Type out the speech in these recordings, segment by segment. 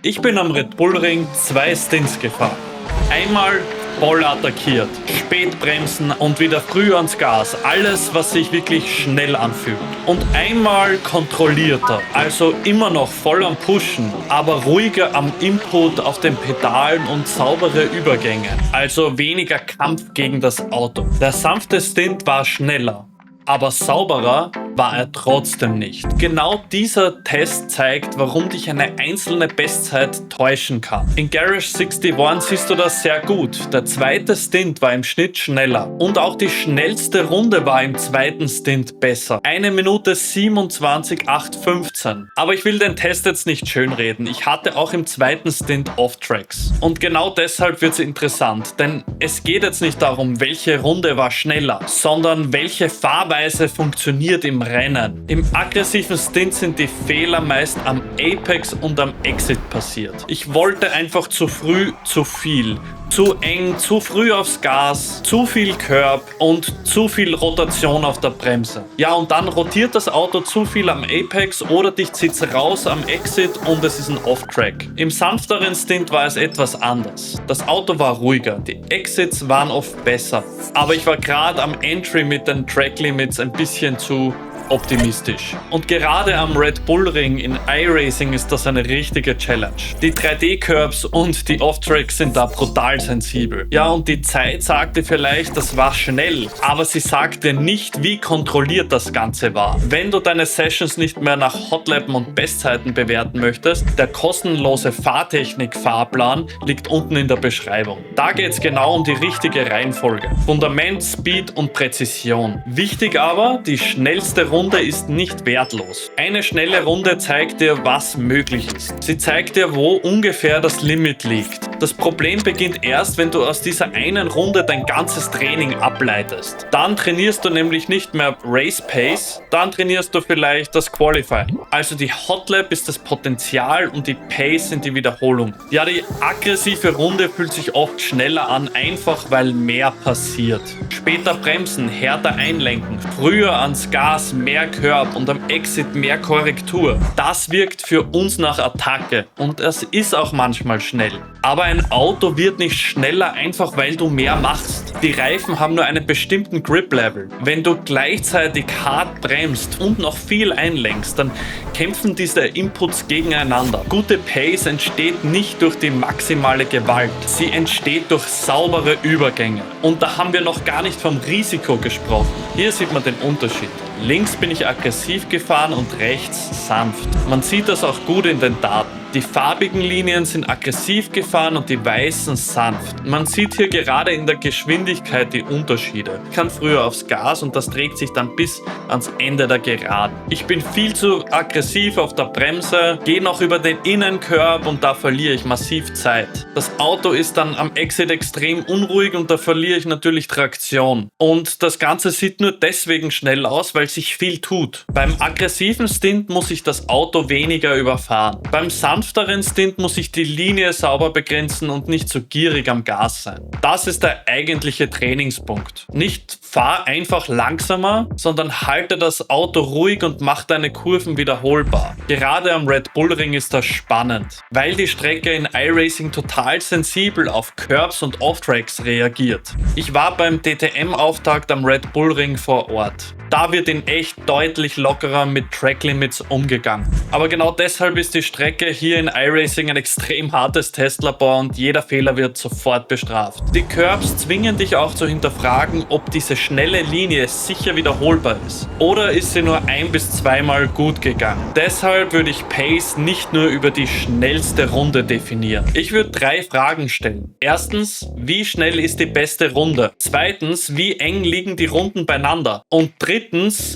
Ich bin am Red Bull Ring 2 Stints gefahren. Einmal voll attackiert, spät bremsen und wieder früh ans Gas. Alles, was sich wirklich schnell anfühlt. Und einmal kontrollierter, also immer noch voll am Pushen, aber ruhiger am Input auf den Pedalen und saubere Übergänge. Also weniger Kampf gegen das Auto. Der sanfte Stint war schneller, aber sauberer war er trotzdem nicht. Genau dieser Test zeigt, warum dich eine einzelne Bestzeit täuschen kann. In Garage 61 siehst du das sehr gut. Der zweite Stint war im Schnitt schneller und auch die schnellste Runde war im zweiten Stint besser. 1 Minute 27,815. Aber ich will den Test jetzt nicht schönreden. Ich hatte auch im zweiten Stint Off-Tracks. Und genau deshalb wird es interessant, denn es geht jetzt nicht darum, welche Runde war schneller, sondern welche Fahrweise funktioniert im Rennen. Im aggressiven Stint sind die Fehler meist am Apex und am Exit passiert. Ich wollte einfach zu früh zu viel. Zu eng, zu früh aufs Gas, zu viel Curb und zu viel Rotation auf der Bremse. Ja, und dann rotiert das Auto zu viel am Apex oder dich zieht's raus am Exit und es ist ein Off-Track. Im sanfteren Stint war es etwas anders. Das Auto war ruhiger, die Exits waren oft besser. Aber ich war gerade am Entry mit den Track Limits ein bisschen zu optimistisch. Und gerade am Red Bull Ring in iRacing ist das eine richtige Challenge. Die 3D-Curbs und die Off-Tracks sind da brutal sensibel. Ja, und die Zeit sagte vielleicht, das war schnell, aber sie sagte nicht, wie kontrolliert das Ganze war. Wenn du deine Sessions nicht mehr nach Hotlappen und Bestzeiten bewerten möchtest, der kostenlose Fahrtechnik-Fahrplan liegt unten in der Beschreibung. Da geht es genau um die richtige Reihenfolge. Fundament, Speed und Präzision. Wichtig aber, die schnellste Runde ist nicht wertlos. Eine schnelle Runde zeigt dir, was möglich ist. Sie zeigt dir, wo ungefähr das Limit liegt. Das Problem beginnt erst, wenn du aus dieser einen Runde dein ganzes Training ableitest. Dann trainierst du nämlich nicht mehr Race Pace, dann trainierst du vielleicht das Qualifying. Also die Hotlap ist das Potenzial und die Pace sind die Wiederholungen. Ja, die aggressive Runde fühlt sich oft schneller an, einfach weil mehr passiert. Später bremsen, härter einlenken, früher ans Gas, mehr Curb und am Exit mehr Korrektur. Das wirkt für uns nach Attacke und es ist auch manchmal schnell. Aber ein Auto wird nicht schneller, einfach weil du mehr machst. Die Reifen haben nur einen bestimmten Grip-Level. Wenn du gleichzeitig hart bremst und noch viel einlenkst, dann kämpfen diese Inputs gegeneinander. Gute Pace entsteht nicht durch die maximale Gewalt. Sie entsteht durch saubere Übergänge. Und da haben wir noch gar nicht vom Risiko gesprochen. Hier sieht man den Unterschied. Links bin ich aggressiv gefahren und rechts sanft. Man sieht das auch gut in den Daten. Die farbigen Linien sind aggressiv gefahren und die weißen sanft. Man sieht hier gerade in der Geschwindigkeit die Unterschiede. Ich kann früher aufs Gas und das trägt sich dann bis ans Ende der Geraden. Ich bin viel zu aggressiv auf der Bremse, gehe noch über den Innencurb und da verliere ich massiv Zeit. Das Auto ist dann am Exit extrem unruhig und da verliere ich natürlich Traktion. Und das Ganze sieht nur deswegen schnell aus, weil sich viel tut. Beim aggressiven Stint muss ich das Auto weniger überfahren. Beim sanfteren Stint muss ich die Linie sauber begrenzen und nicht so gierig am Gas sein. Das ist der eigentliche Trainingspunkt. Nicht fahr einfach langsamer, sondern halte das Auto ruhig und mach deine Kurven wiederholbar. Gerade am Red Bull Ring ist das spannend, weil die Strecke in iRacing total sensibel auf Curbs und Off-Tracks reagiert. Ich war beim DTM-Auftakt am Red Bull Ring vor Ort. Da wird in echt deutlich lockerer mit Track Limits umgegangen. Aber genau deshalb ist die Strecke hier in iRacing ein extrem hartes Testlabor und jeder Fehler wird sofort bestraft. Die Curbs zwingen dich auch zu hinterfragen, ob diese schnelle Linie sicher wiederholbar ist. Oder ist sie nur 1- bis 2 Mal gut gegangen. Deshalb würde ich Pace nicht nur über die schnellste Runde definieren. Ich würde 3 Fragen stellen. Erstens, wie schnell ist die beste Runde? Zweitens, wie eng liegen die Runden beieinander? Und drittens,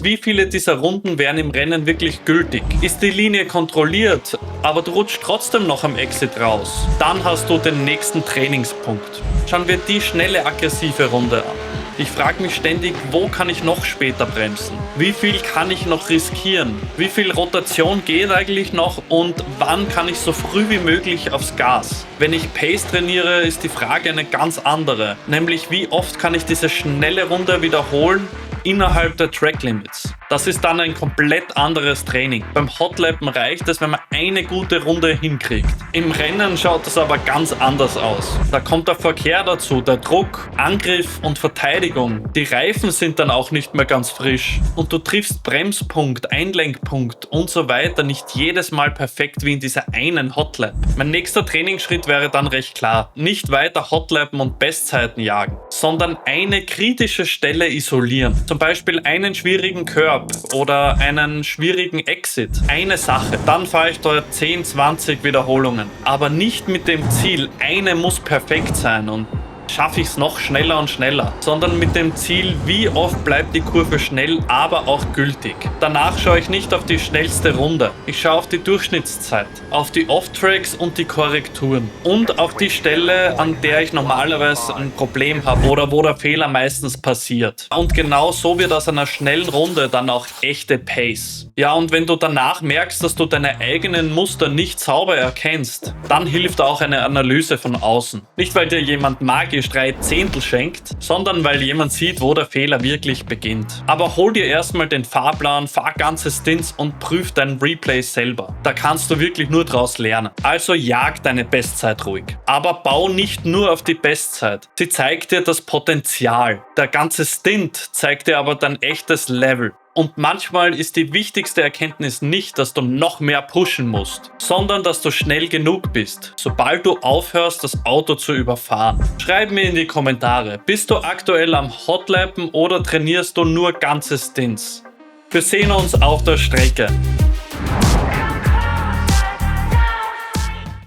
wie viele dieser Runden wären im Rennen wirklich gültig? Ist die Linie kontrolliert, aber du rutschst trotzdem noch am Exit raus? Dann hast du den nächsten Trainingspunkt. Schauen wir die schnelle aggressive Runde an. Ich frage mich ständig, wo kann ich noch später bremsen? Wie viel kann ich noch riskieren? Wie viel Rotation geht eigentlich noch und wann kann ich so früh wie möglich aufs Gas? Wenn ich Pace trainiere, ist die Frage eine ganz andere, nämlich wie oft kann ich diese schnelle Runde wiederholen innerhalb der Track Limits. Das ist dann ein komplett anderes Training. Beim Hotlappen reicht es, wenn man eine gute Runde hinkriegt. Im Rennen schaut es aber ganz anders aus. Da kommt der Verkehr dazu, der Druck, Angriff und Verteidigung. Die Reifen sind dann auch nicht mehr ganz frisch. Und du triffst Bremspunkt, Einlenkpunkt und so weiter nicht jedes Mal perfekt wie in dieser einen Hotlap. Mein nächster Trainingsschritt wäre dann recht klar. Nicht weiter Hotlappen und Bestzeiten jagen, sondern eine kritische Stelle isolieren. Zum Beispiel einen schwierigen Curb oder einen schwierigen Exit. Eine Sache. Dann fahre ich dort 10, 20 Wiederholungen. Aber nicht mit dem Ziel, eine muss perfekt sein und schaffe ich es noch schneller und schneller, sondern mit dem Ziel, wie oft bleibt die Kurve schnell, aber auch gültig. Danach schaue ich nicht auf die schnellste Runde. Ich schaue auf die Durchschnittszeit, auf die Off-Tracks und die Korrekturen und auf die Stelle, an der ich normalerweise ein Problem habe oder wo der Fehler meistens passiert. Und genau so wird aus einer schnellen Runde dann auch echte Pace. Ja, und wenn du danach merkst, dass du deine eigenen Muster nicht sauber erkennst, dann hilft auch eine Analyse von außen. Nicht, weil dir jemand magisch 3 Zehntel schenkt, sondern weil jemand sieht, wo der Fehler wirklich beginnt. Aber hol dir erstmal den Fahrplan, fahr ganze Stints und prüf dein Replay selber. Da kannst du wirklich nur draus lernen. Also jag deine Bestzeit ruhig. Aber bau nicht nur auf die Bestzeit. Sie zeigt dir das Potenzial. Der ganze Stint zeigt dir aber dein echtes Level. Und manchmal ist die wichtigste Erkenntnis nicht, dass du noch mehr pushen musst, sondern dass du schnell genug bist, sobald du aufhörst, das Auto zu überfahren. Schreib mir in die Kommentare, bist du aktuell am Hotlappen oder trainierst du nur ganze Stints? Wir sehen uns auf der Strecke.